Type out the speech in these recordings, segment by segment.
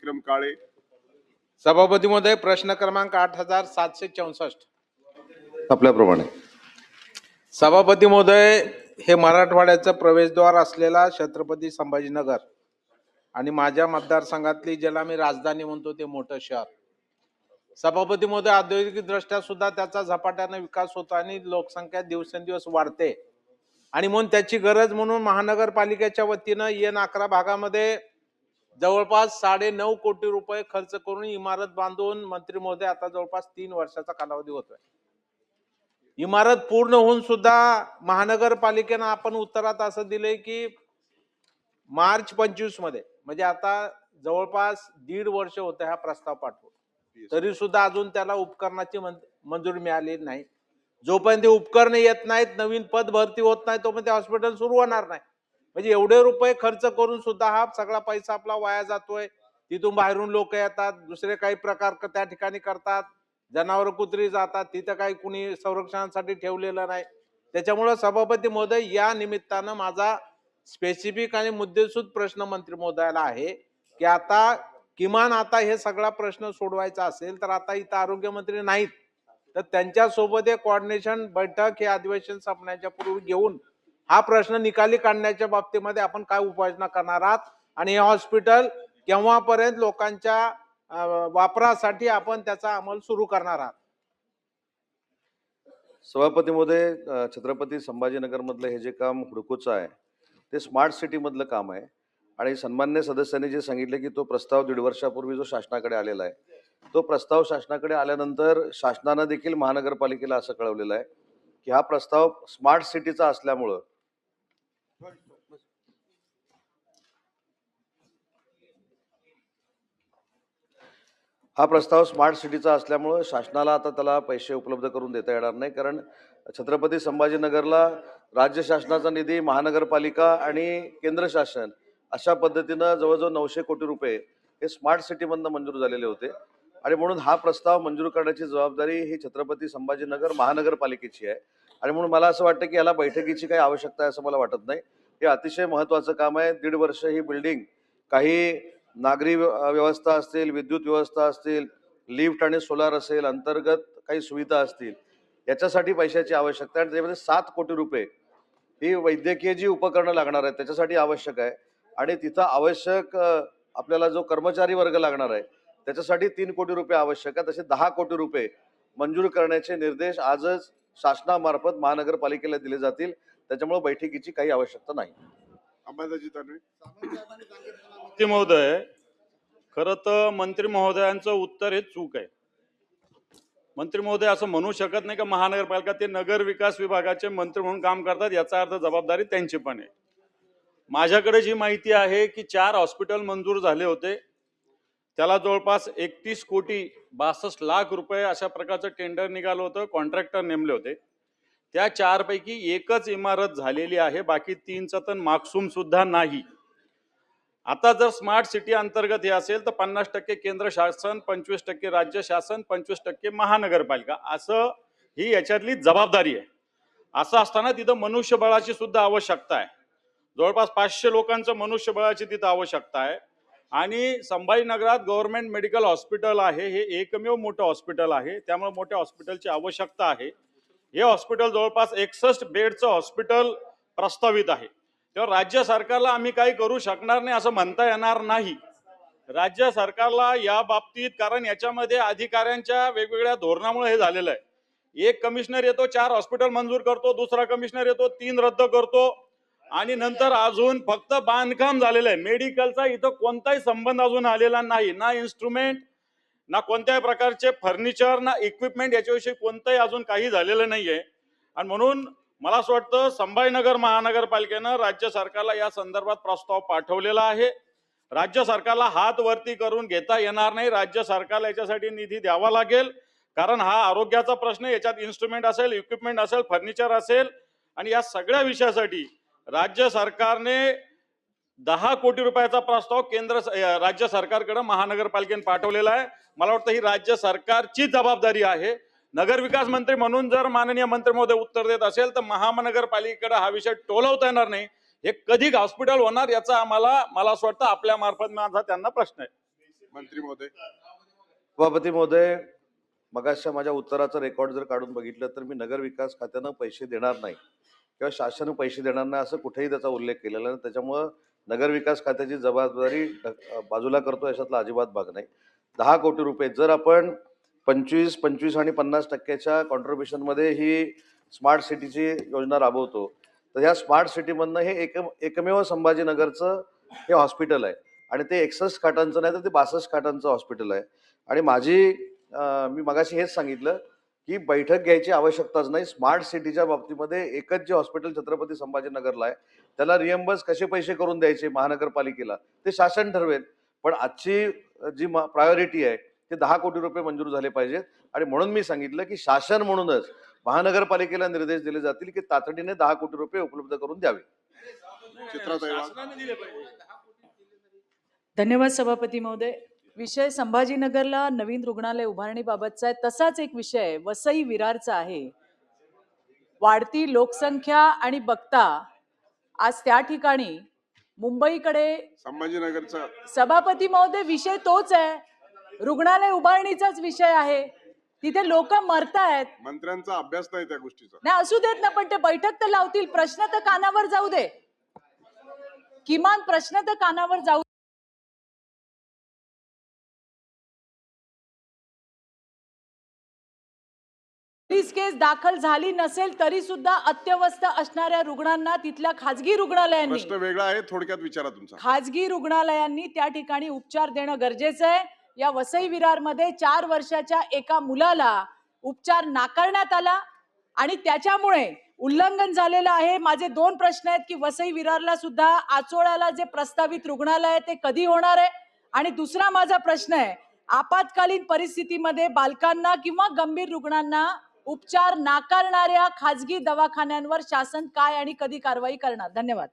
विक्रम काळे. सभापती महोदय, प्रश्न क्रमांक 8764. आपल्याप्रमाणे सभापती महोदय, हे मराठवाड्याचं प्रवेशद्वार असलेला छत्रपती संभाजीनगर आणि माझ्या मतदारसंघातली ज्याला मी राजधानी म्हणतो ते मोठं शहर. सभापती महोदय, औद्योगिक दृष्ट्या सुद्धा त्याचा झपाट्याने विकास होतो आणि लोकसंख्या दिवसेंदिवस वाढते आणि म्हणून त्याची गरज म्हणून महानगरपालिकेच्या वतीनं N11 भागामध्ये जवळपास 9.5 कोटी रुपये खर्च करून इमारत बांधून मंत्री महोदय आता जवळपास 3 वर्षाचा कालावधी होतोय. इमारत पूर्ण होऊन सुद्धा महानगरपालिकेनं आपण उत्तरात असं दिलंय की मार्च 25 मध्ये, म्हणजे आता जवळपास 1.5 वर्ष होते हा प्रस्ताव पाठवून, तरी सुद्धा अजून त्याला उपकरणाची मंजुरी मिळालेली नाही. जोपर्यंत उपकरण येत नाहीत, नवीन पद भरती होत नाही, तोपर्यंत हॉस्पिटल सुरू होणार नाही. म्हणजे एवढे रुपये खर्च करून सुद्धा हा सगळा पैसा आपला वाया जातोय. तिथून बाहेरून लोक येतात, दुसरे काही प्रकार त्या ठिकाणी करतात, जनावर कुत्री जातात, तिथं काही कुणी संरक्षणासाठी ठेवलेलं नाही. त्याच्यामुळे सभापती महोदय, या निमित्तानं माझा स्पेसिफिक आणि मुद्देसूद प्रश्न मंत्री महोदयाला आहे की आता किमान आता हे सगळा प्रश्न सोडवायचा असेल तर आता इथं आरोग्यमंत्री नाहीत, तर त्यांच्यासोबत एक कोऑर्डिनेशन बैठक हे अधिवेशन संपण्याच्या पूर्वी घेऊन हा प्रश्न निकाली काढण्याच्या बाबतीमध्ये आपण काय उपाययोजना करणार आहात आणि हे हॉस्पिटल केव्हापर्यंत लोकांच्या वापरासाठी आपण त्याचा अंमल सुरू करणार आहात. सभापती महोदय, छत्रपती संभाजीनगर मधलं हे जे काम हुडकोचं आहे ते स्मार्ट सिटी मधलं काम आहे आणि सन्मान्य सदस्यांनी जे सांगितले की तो प्रस्ताव 1.5 वर्षापूर्वी जो शासनाकडे आलेला आहे, तो प्रस्ताव शासनाकडे आल्यानंतर शासनानं देखील महानगरपालिकेला असं कळवलेलं आहे की हा प्रस्ताव स्मार्ट सिटीचा असल्यामुळं शासनाला आता त्याला पैसे उपलब्ध करून देता येणार नाही, कारण छत्रपती संभाजीनगरला राज्य शासनाचा निधी, महानगरपालिका आणि केंद्र शासन अशा पद्धतीनं जवळजवळ 900 कोटी रुपये हे स्मार्ट सिटीमधनं मंजूर झालेले होते आणि म्हणून हा प्रस्ताव मंजूर करण्याची जबाबदारी ही छत्रपती संभाजीनगर महानगरपालिकेची आहे आणि म्हणून मला असं वाटतं की याला बैठकीची काही आवश्यकता आहे असं मला वाटत नाही. हे अतिशय महत्त्वाचं काम आहे. 1.5 वर्ष ही बिल्डिंग काही नागरी व्यवस्था असतील, विद्युत व्यवस्था असतील, लिफ्ट आणि सोलार असेल, अंतर्गत काही सुविधा असतील, याच्यासाठी पैशाची आवश्यकता आहे. त्याच्यामध्ये 7 कोटी रुपये ही वैद्यकीय जी उपकरणं लागणार आहेत त्याच्यासाठी आवश्यक आहे आणि तिथं आवश्यक आपल्याला जो कर्मचारी वर्ग लागणार आहे त्याच्यासाठी 3 कोटी रुपये आवश्यक आहे. तसे 10 कोटी रुपये मंजूर करण्याचे निर्देश आजच शासनामार्फत महानगरपालिकेला दिले जातील. त्याच्यामुळे बैठकीची काही आवश्यकता नाही. अंबादासजी तानवे. महोदय, खरं तर मंत्री महोदयांचं उत्तर हे चूक आहे. मंत्री महोदय असं म्हणू शकत नाही की महानगरपालिका ते नगर विकास विभागाचे मंत्री म्हणून काम करतात, याचा अर्थ जबाबदारी त्यांची पण आहे. माझ्याकडे जी माहिती आहे की 4 हॉस्पिटल मंजूर झाले होते, त्याला जवळपास 31 कोटी 62 लाख रुपये अशा प्रकारचं टेंडर निघालं होतं, कॉन्ट्रॅक्टर नेमले होते. त्या 4 पैकी एकच इमारत झालेली आहे, बाकी 3चं तर मागसूम सुद्धा नाही. आता जर स्मार्ट सिटी अंतर्गत हे असेल तर 50% केंद्र शासन, 25% राज्य शासन, 25% महानगरपालिका, असं ही याच्यातली जबाबदारी आहे. असं असताना तिथं मनुष्यबळाची सुद्धा आवश्यकता आहे. जवळपास 500 लोकांचं मनुष्यबळाची तिथं आवश्यकता आहे आणि संभाजीनगरात गव्हर्नमेंट मेडिकल हॉस्पिटल आहे, हे एकमेव मोठं हॉस्पिटल आहे, त्यामुळे मोठ्या हॉस्पिटलची आवश्यकता आहे. हे हॉस्पिटल जवळपास 61 बेडचं हॉस्पिटल प्रस्तावित आहे. तेव्हा राज्य सरकारला आम्ही काही करू शकणार नाही असं म्हणता येणार नाही. राज्य सरकारला या बाबतीत, कारण याच्यामध्ये अधिकाऱ्यांच्या वेगवेगळ्या धोरणामुळे हे झालेलं आहे. एक कमिशनर येतो, 4 हॉस्पिटल मंजूर करतो, दुसरा कमिशनर येतो, 3 रद्द करतो आणि नंतर अजून फक्त बांधकाम झालेलं आहे. मेडिकलचा इथं कोणताही संबंध अजून आलेला नाही, ना इन्स्ट्रुमेंट, ना कोणत्याही प्रकारचे फर्निचर, ना इक्विपमेंट, याच्याविषयी कोणतंही अजून काही झालेलं नाहीये. आणि म्हणून मला असं वाटतं संभाजीनगर महानगरपालिकेनं राज्य सरकारला या संदर्भात प्रस्ताव पाठवलेला आहे. राज्य सरकारला हात वरती करून घेता येणार नाही. राज्य सरकारला याच्यासाठी निधी द्यावा लागेल, कारण हा आरोग्याचा प्रश्न, याच्यात इन्स्ट्रुमेंट असेल, इक्विपमेंट असेल, फर्निचर असेल आणि या सगळ्या विषयासाठी राज्य सरकारने 10 कोटी रुपयाचा प्रस्ताव राज्य सरकारकडे महानगरपालिकेने पाठवलेला आहे. मला वाटतं ही राज्य सरकारची जबाबदारी आहे. नगर विकास मंत्री म्हणून जर माननीय मंत्री महोदय उत्तर देत असेल तर महानगरपालिकेकडे हा विषय टोलवता येणार नाही. हे कधी हॉस्पिटल होणार याचा मला असं वाटतं आपल्या मार्फत माझा त्यांना प्रश्न आहे. मंत्री महोदय. सभापती महोदय, मगाशच्या माझ्या उत्तराचं रेकॉर्ड जर काढून बघितलं तर मी नगर विकास खात्यानं पैसे देणार नाही किंवा शासन पैसे देणार नाही असं कुठेही त्याचा उल्लेख केलेला नाही. त्याच्यामुळं नगर विकास खात्याची जबाबदारी बाजूला करतो याच्यातला अजिबात भाग नाही. 10 कोटी रुपये जर आपण 25 आणि 50% कॉन्ट्रीब्युशनमध्ये ही स्मार्ट सिटीची योजना राबवतो तर ह्या स्मार्ट सिटीमधनं हे एकमेव संभाजीनगरचं हे हॉस्पिटल आहे आणि ते 61 खाटांचं नाही तर ते 62 खाटांचं हॉस्पिटल आहे. आणि मी मगाशी हेच सांगितलं की बैठक घ्यायची आवश्यकताच नाही. स्मार्ट सिटीच्या बाबतीमध्ये एकच जे हॉस्पिटल छत्रपती संभाजीनगरला आहे त्याला रिएम्बर्स कसे पैसे करून द्यायचे महानगरपालिकेला ते शासन ठरवेल. पण आजची जी प्रायोरिटी आहे ते 10 कोटी रुपये मंजूर झाले पाहिजेत आणि म्हणून मी सांगितलं की शासन म्हणूनच महानगरपालिकेला निर्देश दिले जातील की तातडीने 10 कोटी रुपये उपलब्ध करून द्यावे. चित्राताई वाघ. धन्यवाद सभापती महोदय. विषय संभाजीनगरला नवीन रुग्णालय उभारणीबाबतचा आहे. तसाच एक विषय वसई विरारचा आहे. वाढती लोकसंख्या आणि बघता आज त्या ठिकाणी मुंबईकडे संभाजीनगरचा सभापती महोदय विषय तोच आहे. रुग्णालय उभारणीचाच विषय आहे. तिथे लोक मरतायत. मंत्र्यांचा अभ्यास नाही त्या गोष्टीचा. नाही असू देत ना, पण ते बैठक तर लावतील. प्रश्न तर कानावर जाऊ दे. किमान प्रश्न तर कानावर जाऊ. पोलीस केस दाखल झाली नसेल तरी सुद्धा अत्यवस्थ असणाऱ्या रुग्णांना तिथल्या खाजगी रुग्णालयांनी प्रश्न वेगळा आहे, थोडक्यात विचारा तुमचा. खाजगी रुग्णालयांनी त्या ठिकाणी उपचार देणं गरजेचं आहे. या वसई विरारमध्ये 4 वर्षाच्या एका मुलाला उपचार नाकारण्यात आला आणि त्याच्यामुळे उल्लंघन झालेलं आहे. माझे 2 प्रश्न आहेत की वसई विरारला सुद्धा आचोळ्याला जे प्रस्तावित रुग्णालय आहे ते कधी होणार आहे. आणि दुसरा माझा प्रश्न आहे, आपत्कालीन परिस्थितीमध्ये बालकांना किंवा गंभीर रुग्णांना उपचार नाकारणाऱ्या खाजगी दवाखान्यांवर शासन काय आणि कधी कारवाई करणार. धन्यवाद.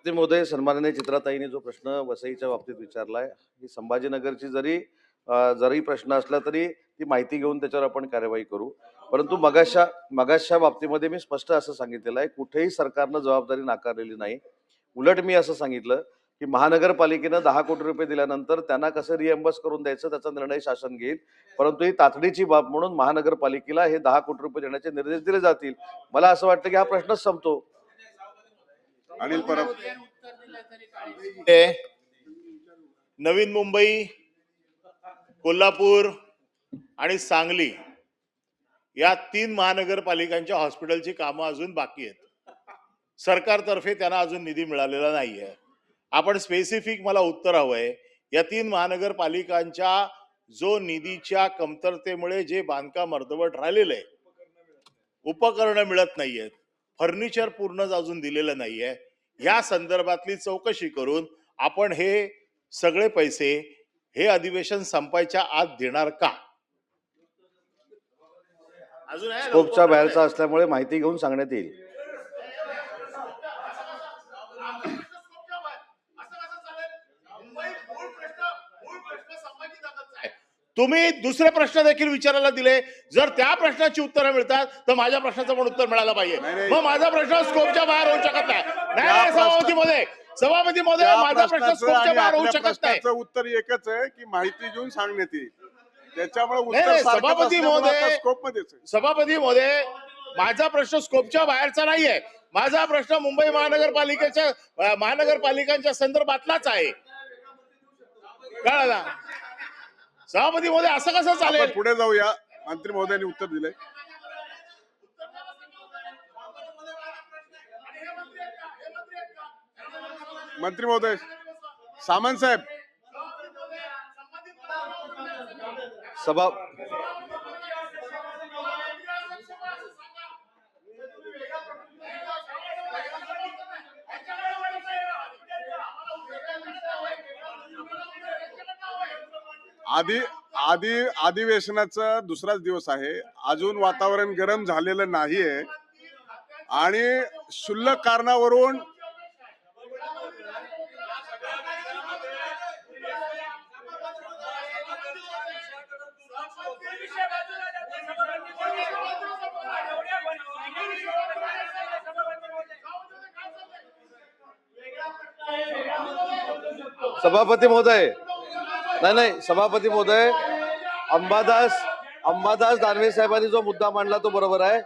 ते महोदय, सन्माननीय चित्राताईने जो प्रश्न वसईच्या बाबतीत विचारलाय ही संभाजीनगरची जरी प्रश्न असला तरी ती माहिती घेऊन त्याच्यावर आपण कार्यवाही करू. परंतु मगाशच्या बाबतीमध्ये मी स्पष्ट असं सांगितलेलं आहे कुठेही सरकारनं जबाबदारी नाकारलेली नाही. उलट मी असं सांगितलं की महानगरपालिकेनं 10 कोटी रुपये दिल्यानंतर त्यांना कसं रिएम्बर्स करून द्यायचं त्याचा निर्णय शासन घेईल. परंतु ही तातडीची बाब म्हणून महानगरपालिकेला हे 10 कोटी रुपये देण्याचे निर्देश दिले जातील. मला असं वाटतं की हा प्रश्नच संपतो. अनिल परब. नवीन मुंबई, कोल्हापूर आणि सांगली या 3 महानगरपालिकांच्या हॉस्पिटलची कामं अजून बाकी आहेत. सरकारतर्फे त्यांना अजून निधी मिळालेला नाहीये. आपण स्पेसिफिक मला उत्तर हवंय. या 3 महानगरपालिकांच्या जो निधीच्या कमतरतेमुळे जे बांधकाम अर्धवट राहिलेलं आहे, उपकरणं मिळत नाहीयेत, फर्निचर पूर्ण अजून दिलेलं नाहीये, या संदर्भातली चौकशी करून आपण हे सगळे पैसे हे अधिवेशन संपायच्या आत देणार का? अजून स्कोपच्या बाहेरचा असल्यामुळे माहिती घेऊन सांगण्यात येईल. तुम्ही दुसरे प्रश्न देखील विचारायला दिले. जर त्या प्रश्नाची उत्तरं मिळतात तर माझ्या प्रश्नाचं पण उत्तर मिळालं पाहिजे. मग माझा प्रश्न स्कोपच्या बाहेर होऊ शकत नाही. सभापती महोदय माझा प्रश्न स्कोपच्या बाहेर होऊ शकत नाही. उत्तर एकच आहे की माहिती घेऊन सांगण्यात येईल. त्याच्यामुळे नाही, सभापती महोदय माझा प्रश्न स्कोपच्या बाहेरचा नाहीये. माझा प्रश्न मुंबई महानगरपालिकांच्या संदर्भातलाच आहे. कळलं? सभापती महोदय असं कसं चालेल? पुढे जाऊया. मंत्री महोदयांनी उत्तर दिले. मंत्री महोदय, सामंत साहेब. सभा अधिवेशनाचा दुसराच दिवस आहे. अजून वातावरण गरम झालेलं नाहीये आणि क्षुल्लक कारणावरून सभापती महोदय नाही सभापती महोदय, अंबादास दानवे साहेबांनी जो मुद्दा मांडला तो बरोबर आहे.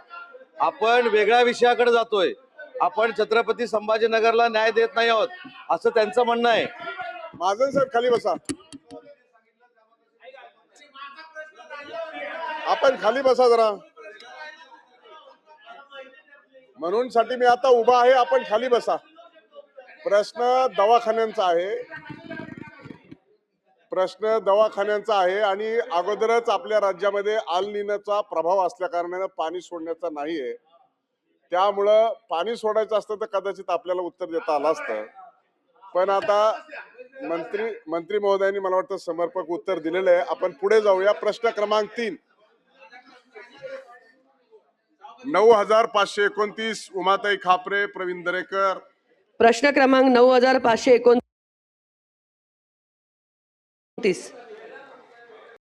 आपण वेगळ्या विषयाकडे जातोय. आपण छत्रपती संभाजीनगरला न्याय देत नाही आहोत असं त्यांचं म्हणणं आहे. महाजन साहेब खाली बसा. आपण खाली बसा जरा. म्हणून साठी मी आता उभा आहे. आपण खाली बसा. प्रश्न दवाखान्यांचा आहे आणि अगोदरच आपल्या राज्यामध्ये अल नीनोचा प्रभाव असल्या कारणाने पाणी सोडण्याचा नाहीये. त्यामुळं पाणी सोडायचं असतं तर कदाचित आपल्याला उत्तर देता आलं असतं. पण आता मंत्री महोदयांनी मला वाटतं समर्पक उत्तर दिलेलं आहे. आपण पुढे जाऊया. प्रश्न क्रमांक 3, 9529 उमाताई खापरे, प्रवीण दरेकर. प्रश्न क्रमांक 9529